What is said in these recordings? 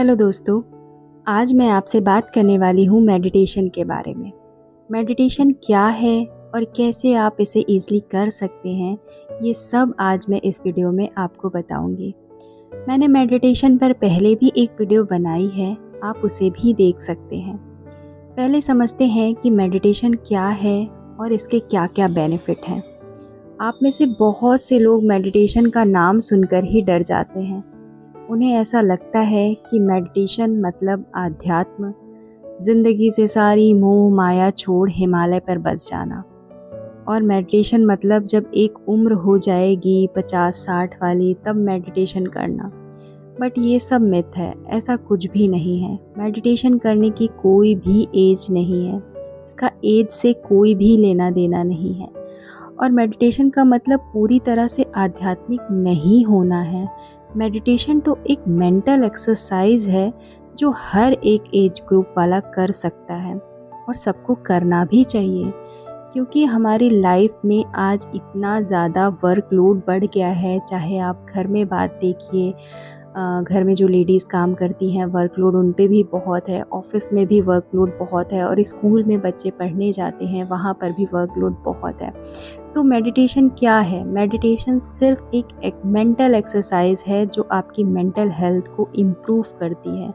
Hello दोस्तों, आज मैं आपसे बात करने वाली हूँ मेडिटेशन के बारे में। मेडिटेशन क्या है और कैसे आप इसे ईज़िली कर सकते हैं, ये सब आज मैं इस वीडियो में आपको बताऊँगी। मैंने मेडिटेशन पर पहले भी एक वीडियो बनाई है, आप उसे भी देख सकते हैं। पहले समझते हैं कि मेडिटेशन क्या है और इसके क्या-क्या बेनिफिट हैं। आप में से बहुत से लोग मेडिटेशन का नाम सुनकर ही डर जाते हैं। उन्हें ऐसा लगता है कि मेडिटेशन मतलब आध्यात्म, ज़िंदगी से सारी मोह माया छोड़ हिमालय पर बस जाना। और मेडिटेशन मतलब जब एक उम्र हो जाएगी 50-60 वाली तब मेडिटेशन करना। बट ये सब मिथ है, ऐसा कुछ भी नहीं है। मेडिटेशन करने की कोई भी एज नहीं है, इसका एज से कोई भी लेना देना नहीं है। और मेडिटेशन का मतलब पूरी तरह से आध्यात्मिक नहीं होना है। मेडिटेशन तो एक मेंटल एक्सरसाइज है जो हर एक एज ग्रुप वाला कर सकता है और सबको करना भी चाहिए, क्योंकि हमारी लाइफ में आज इतना ज़्यादा वर्कलोड बढ़ गया है। चाहे आप घर में बात देखिए, घर में जो लेडीज़ काम करती हैं वर्कलोड उन पे भी बहुत है, ऑफ़िस में भी वर्कलोड बहुत है और स्कूल में बच्चे पढ़ने जाते हैं वहाँ पर भी वर्कलोड बहुत है। तो मेडिटेशन क्या है? मेडिटेशन सिर्फ एक मेंटल एक्सरसाइज है जो आपकी मेंटल हेल्थ को इम्प्रूव करती है।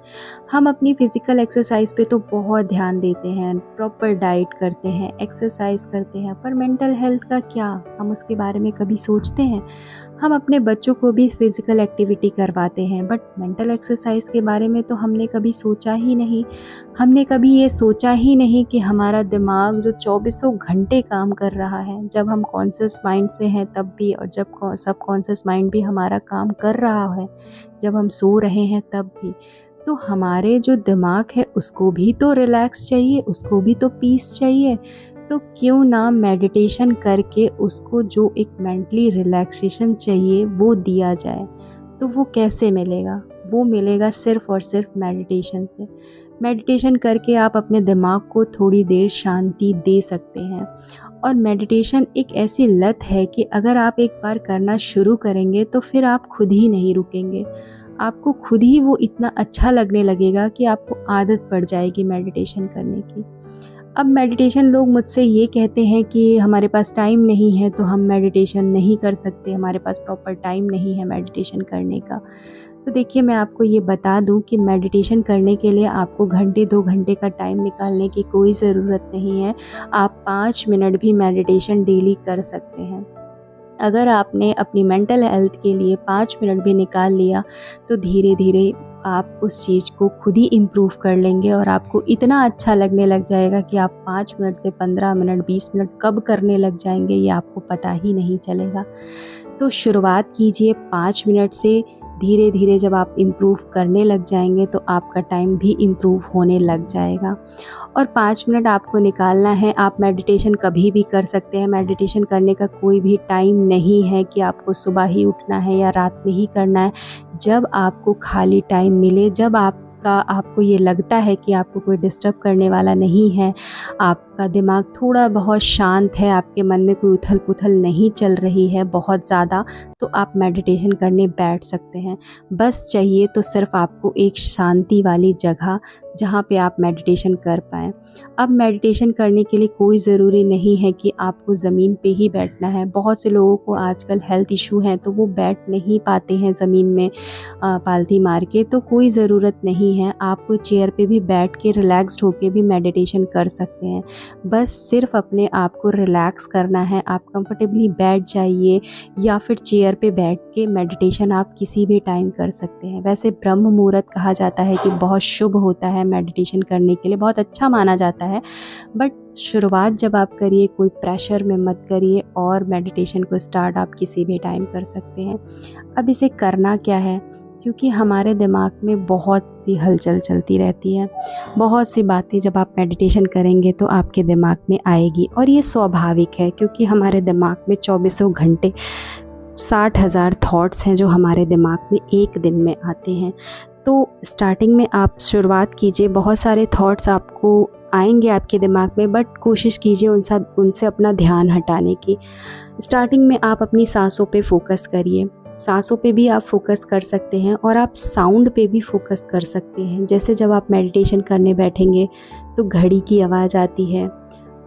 हम अपनी फ़िज़िकल एक्सरसाइज पे तो बहुत ध्यान देते हैं, प्रॉपर डाइट करते हैं, एक्सरसाइज करते हैं, पर मेंटल हेल्थ का क्या? हम उसके बारे में कभी सोचते हैं? हम अपने बच्चों को भी फ़िज़िकल एक्टिविटी करवाते हैं, बट मेंटल एक्सरसाइज के बारे में तो हमने कभी सोचा ही नहीं। हमने कभी ये सोचा ही नहीं कि हमारा दिमाग जो चौबीसों घंटे काम कर रहा है, जब हम कॉन्शियस माइंड से हैं तब भी, और जब सब कॉन्शियस माइंड भी हमारा काम कर रहा है, जब हम सो रहे हैं तब भी, तो हमारे जो दिमाग है उसको भी तो रिलैक्स चाहिए, उसको भी तो पीस चाहिए। तो क्यों ना मेडिटेशन करके उसको जो एक मेंटली रिलैक्सेशन चाहिए वो दिया जाए। तो वो कैसे मिलेगा? वो मिलेगा सिर्फ़ और सिर्फ मेडिटेशन से। मेडिटेशन करके आप अपने दिमाग को थोड़ी देर शांति दे सकते हैं। और मेडिटेशन एक ऐसी लत है कि अगर आप एक बार करना शुरू करेंगे तो फिर आप खुद ही नहीं रुकेंगे। आपको खुद ही वो इतना अच्छा लगने लगेगा कि आपको आदत पड़ जाएगी मेडिटेशन करने की। अब मेडिटेशन लोग मुझसे ये कहते हैं कि हमारे पास टाइम नहीं है तो हम मेडिटेशन नहीं कर सकते, हमारे पास प्रॉपर टाइम नहीं है मेडिटेशन करने का। तो देखिए, मैं आपको ये बता दूं कि मेडिटेशन करने के लिए आपको घंटे 2 घंटे का टाइम निकालने की कोई ज़रूरत नहीं है। आप 5 मिनट भी मेडिटेशन डेली कर सकते हैं। अगर आपने अपनी मेंटल हेल्थ के लिए 5 मिनट भी निकाल लिया तो धीरे धीरे आप उस चीज़ को खुद ही इम्प्रूव कर लेंगे और आपको इतना अच्छा लगने लग जाएगा कि आप 5 मिनट से 15 मिनट 20 मिनट कब करने लग जाएंगे ये आपको पता ही नहीं चलेगा। तो शुरुआत कीजिए 5 मिनट से, धीरे धीरे जब आप इम्प्रूव करने लग जाएंगे तो आपका टाइम भी इम्प्रूव होने लग जाएगा। और 5 मिनट आपको निकालना है। आप मेडिटेशन कभी भी कर सकते हैं। मेडिटेशन करने का कोई भी टाइम नहीं है कि आपको सुबह ही उठना है या रात में ही करना है। जब आपको खाली टाइम मिले, जब आपको ये लगता है कि आपको कोई डिस्टर्ब करने वाला नहीं है, आपका दिमाग थोड़ा बहुत शांत है, आपके मन में कोई उथल-पुथल नहीं चल रही है बहुत ज़्यादा, तो आप मेडिटेशन करने बैठ सकते हैं। बस चाहिए तो सिर्फ़ आपको एक शांति वाली जगह जहाँ पे आप मेडिटेशन कर पाएँ। अब मेडिटेशन करने के लिए कोई ज़रूरी नहीं है कि आपको ज़मीन पे ही बैठना है। बहुत से लोगों को आजकल हेल्थ इश्यू हैं तो वो बैठ नहीं पाते हैं ज़मीन में पालथी मार के, तो कोई ज़रूरत नहीं है। आप चेयर पे भी बैठ के रिलैक्स्ड होके भी मेडिटेशन कर सकते हैं। बस सिर्फ़ अपने आप को रिलैक्स करना है। आप कंफर्टेबली बैठ जाइए या फिर चेयर पे बैठ के मेडिटेशन आप किसी भी टाइम कर सकते हैं। वैसे ब्रह्म मुहूर्त कहा जाता है कि बहुत शुभ होता है मेडिटेशन करने के लिए, बहुत अच्छा माना जाता है। बट शुरुआत जब आप करिए, कोई प्रेशर में मत करिए और मेडिटेशन को स्टार्ट आप किसी भी टाइम कर सकते हैं। अब इसे करना क्या है? क्योंकि हमारे दिमाग में बहुत सी हलचल चलती रहती है, बहुत सी बातें जब आप मेडिटेशन करेंगे तो आपके दिमाग में आएगी और ये स्वाभाविक है, क्योंकि हमारे दिमाग में चौबीसों घंटे 60,000 थॉट्स हैं जो हमारे दिमाग में एक दिन में आते हैं। तो स्टार्टिंग में आप शुरुआत कीजिए, बहुत सारे थॉट्स आपको आएंगे आपके दिमाग में, बट कोशिश कीजिए उनसे अपना ध्यान हटाने की। स्टार्टिंग में आप अपनी सांसों पे फोकस करिए। सांसों पे भी आप फोकस कर सकते हैं और आप साउंड पे भी फोकस कर सकते हैं। जैसे जब आप मेडिटेशन करने बैठेंगे तो घड़ी की आवाज़ आती है,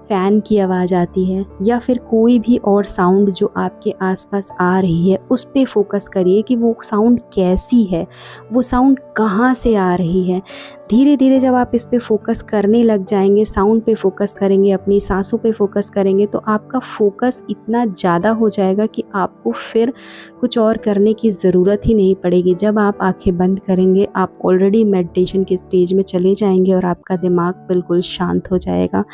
फ़ैन की आवाज़ आती है, या फिर कोई भी और साउंड जो आपके आसपास आ रही है उस पे फोकस करिए कि वो साउंड कैसी है, वो साउंड कहाँ से आ रही है। धीरे धीरे जब आप इस पे फोकस करने लग जाएंगे, साउंड पे फोकस करेंगे, अपनी सांसों पे फोकस करेंगे, तो आपका फोकस इतना ज़्यादा हो जाएगा कि आपको फिर कुछ और करने की ज़रूरत ही नहीं पड़ेगी। जब आप आंखें बंद करेंगे आप ऑलरेडी मेडिटेशन के स्टेज में चले जाएंगे और आपका दिमाग बिल्कुल शांत हो जाएगा।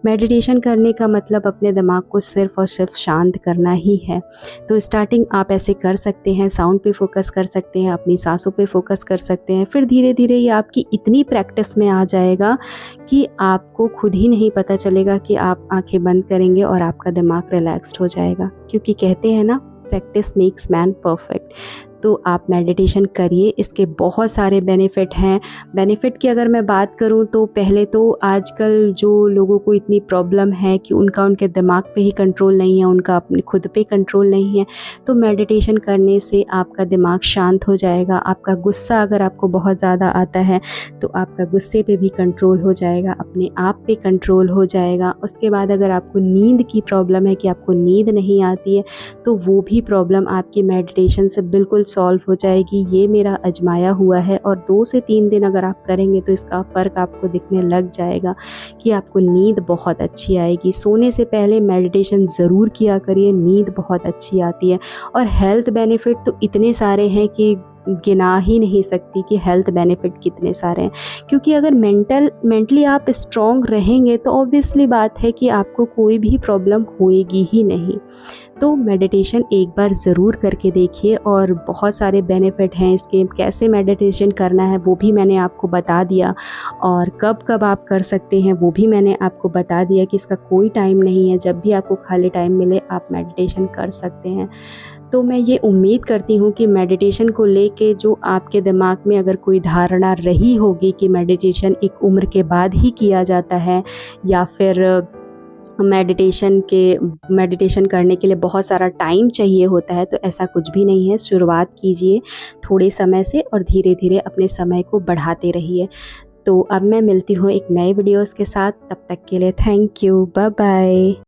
मेडिटेशन करने का मतलब अपने दिमाग को सिर्फ़ और सिर्फ शांत करना ही है। तो स्टार्टिंग आप ऐसे कर सकते हैं, साउंड पे फोकस कर सकते हैं, अपनी सांसों पे फोकस कर सकते हैं। फिर धीरे धीरे ये आपकी इतनी प्रैक्टिस में आ जाएगा कि आपको खुद ही नहीं पता चलेगा कि आप आंखें बंद करेंगे और आपका दिमाग रिलैक्स्ड हो जाएगा। क्योंकि कहते हैं ना, प्रैक्टिस मेक्स मैन परफेक्ट। तो आप मेडिटेशन करिए, इसके बहुत सारे बेनिफिट हैं। बेनिफिट की अगर मैं बात करूं तो पहले तो आजकल जो लोगों को इतनी प्रॉब्लम है कि उनके दिमाग पे ही कंट्रोल नहीं है, उनका अपने खुद पे कंट्रोल नहीं है, तो मेडिटेशन करने से आपका दिमाग शांत हो जाएगा। आपका गुस्सा अगर आपको बहुत ज़्यादा आता है तो आपका गुस्से पे भी कंट्रोल हो जाएगा, अपने आप पे कंट्रोल हो जाएगा। उसके बाद अगर आपको नींद की प्रॉब्लम है कि आपको नींद नहीं आती है, तो वो भी प्रॉब्लम आपकी मेडिटेशन से बिल्कुल सॉल्व हो जाएगी। ये मेरा आजमाया हुआ है और 2 से 3 दिन अगर आप करेंगे तो इसका फ़र्क आपको दिखने लग जाएगा कि आपको नींद बहुत अच्छी आएगी। सोने से पहले मेडिटेशन ज़रूर किया करिए, नींद बहुत अच्छी आती है। और हेल्थ बेनिफिट तो इतने सारे हैं कि गिना ही नहीं सकती कि हेल्थ बेनिफिट कितने सारे हैं। क्योंकि अगर मेंटली आप स्ट्रॉन्ग रहेंगे तो ऑब्वियसली बात है कि आपको कोई भी प्रॉब्लम होएगी ही नहीं। तो मेडिटेशन एक बार ज़रूर करके देखिए और बहुत सारे बेनिफिट हैं इसके। कैसे मेडिटेशन करना है वो भी मैंने आपको बता दिया, और कब कब आप कर सकते हैं वो भी मैंने आपको बता दिया कि इसका कोई टाइम नहीं है। जब भी आपको खाली टाइम मिले आप मेडिटेशन कर सकते हैं। तो मैं ये उम्मीद करती हूँ कि मेडिटेशन को लेके जो आपके दिमाग में अगर कोई धारणा रही होगी कि मेडिटेशन एक उम्र के बाद ही किया जाता है, या फिर मेडिटेशन करने के लिए बहुत सारा टाइम चाहिए होता है, तो ऐसा कुछ भी नहीं है। शुरुआत कीजिए थोड़े समय से और धीरे धीरे अपने समय को बढ़ाते रहिए। तो अब मैं मिलती हूँ एक नए वीडियोस के साथ, तब तक के लिए थैंक यू, बाय बाय।